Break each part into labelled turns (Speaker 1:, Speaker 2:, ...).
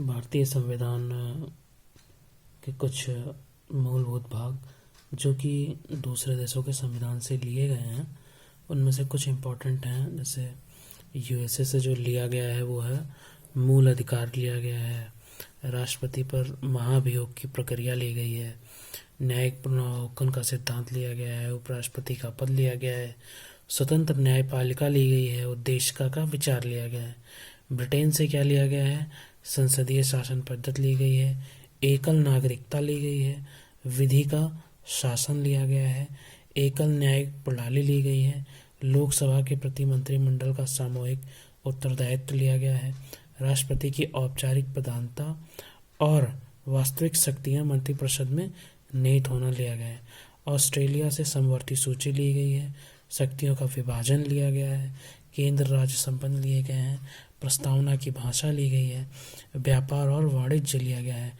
Speaker 1: भारतीय संविधान के कुछ मूलभूत भाग जो कि दूसरे देशों के संविधान से लिए गए हैं, उनमें से कुछ इम्पोर्टेंट हैं। जैसे यूएसए से जो लिया गया है वो है मूल अधिकार लिया गया है, राष्ट्रपति पर महाभियोग की प्रक्रिया ली गई है, न्यायिक पुनरावलोकन का सिद्धांत लिया गया है, उपराष्ट्रपति का पद लिया गया है, स्वतंत्र न्यायपालिका ली गई है, उद्देशिका का विचार लिया गया है। ब्रिटेन से क्या लिया गया है? संसदीय शासन पद्धति ली गई है, एकल नागरिकता ली गई है, विधि का शासन लिया गया है, एकल न्यायिक प्रणाली ली गई है, लोकसभा के प्रति मंत्रिमंडल का सामूहिक उत्तरदायित्व लिया गया है, राष्ट्रपति की औपचारिक प्रधानता और वास्तविक शक्तियां मंत्रिपरिषद में निहित होना लिया गया है। ऑस्ट्रेलिया से समवर्ती सूची ली गई है, शक्तियों का विभाजन लिया गया है, केंद्र राज्य संबंध लिए गए हैं, प्रस्तावना की भाषा ली गई है, व्यापार और वाणिज्य लिया गया है।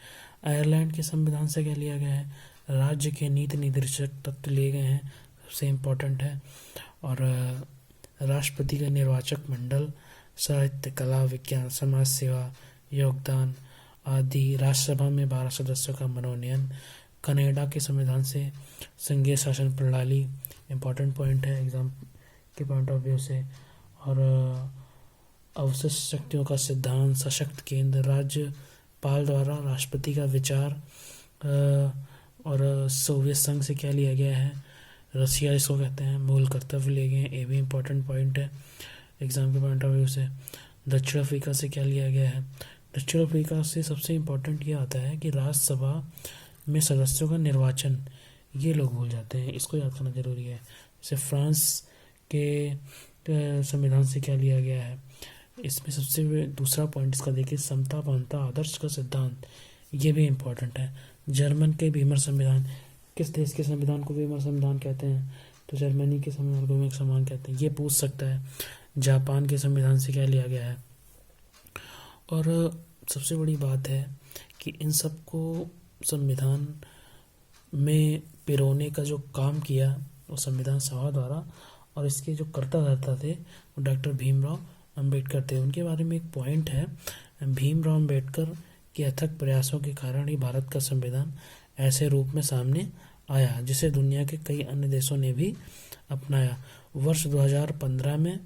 Speaker 1: आयरलैंड के संविधान से क्या लिया गया है? राज्य के नीति निर्देशक तत्व लिए गए हैं, सबसे इम्पोर्टेंट है। और राष्ट्रपति का निर्वाचक मंडल, साहित्य, कला, विज्ञान, समाज सेवा, योगदान आदि। राज्यसभा में 12 सदस्यों का मनोनयन। कनाडा के संविधान से संघीय शासन प्रणाली इम्पोर्टेंट पॉइंट है एग्जाम के पॉइंट ऑफ व्यू से। और अवशिष्ट शक्तियों का सिद्धांत, सशक्त केंद्र, राज्यपाल द्वारा राष्ट्रपति का विचार। और सोवियत संघ से क्या लिया गया है? रसिया इसको कहते हैं। मूल कर्तव्य लिए गए हैं, ये भी इम्पोर्टेंट पॉइंट है एग्जाम के पॉइंट ऑफ व्यू से। दक्षिण अफ्रीका से क्या लिया गया है? दक्षिण अफ्रीका से सबसे इम्पोर्टेंट ये आता है कि राज्यसभा में सदस्यों का निर्वाचन, ये लोग भूल जाते हैं, इसको याद करना जरूरी है। जैसे फ्रांस के संविधान से क्या लिया गया है? इसमें सबसे दूसरा पॉइंट इसका देखिए, समता, समानता, आदर्श का सिद्धांत, ये भी इम्पोर्टेंट है। जर्मन के वीमर संविधान, किस देश के संविधान को वीमर संविधान कहते हैं? तो जर्मनी के संविधान को वीमर संविधान कहते हैं, ये पूछ सकता है। जापान के संविधान से क्या लिया गया है? और सबसे बड़ी बात है कि इन सबको संविधान में पिरोने का जो काम किया वो संविधान सभा द्वारा, और इसके जो कर्ता धर्ता थे वो डॉक्टर भीमराव अंबेडकर थे। उनके बारे में एक पॉइंट है, भीमराव अंबेडकर के अथक प्रयासों के कारण ही भारत का संविधान ऐसे रूप में सामने आया जिसे दुनिया के कई अन्य देशों ने भी अपनाया। वर्ष 2015 में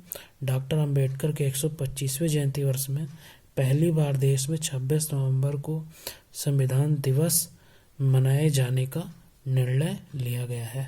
Speaker 1: डॉक्टर अंबेडकर के 125वें जयंती वर्ष में पहली बार देश में 26 नवंबर को संविधान दिवस मनाए जाने का निर्णय लिया गया है।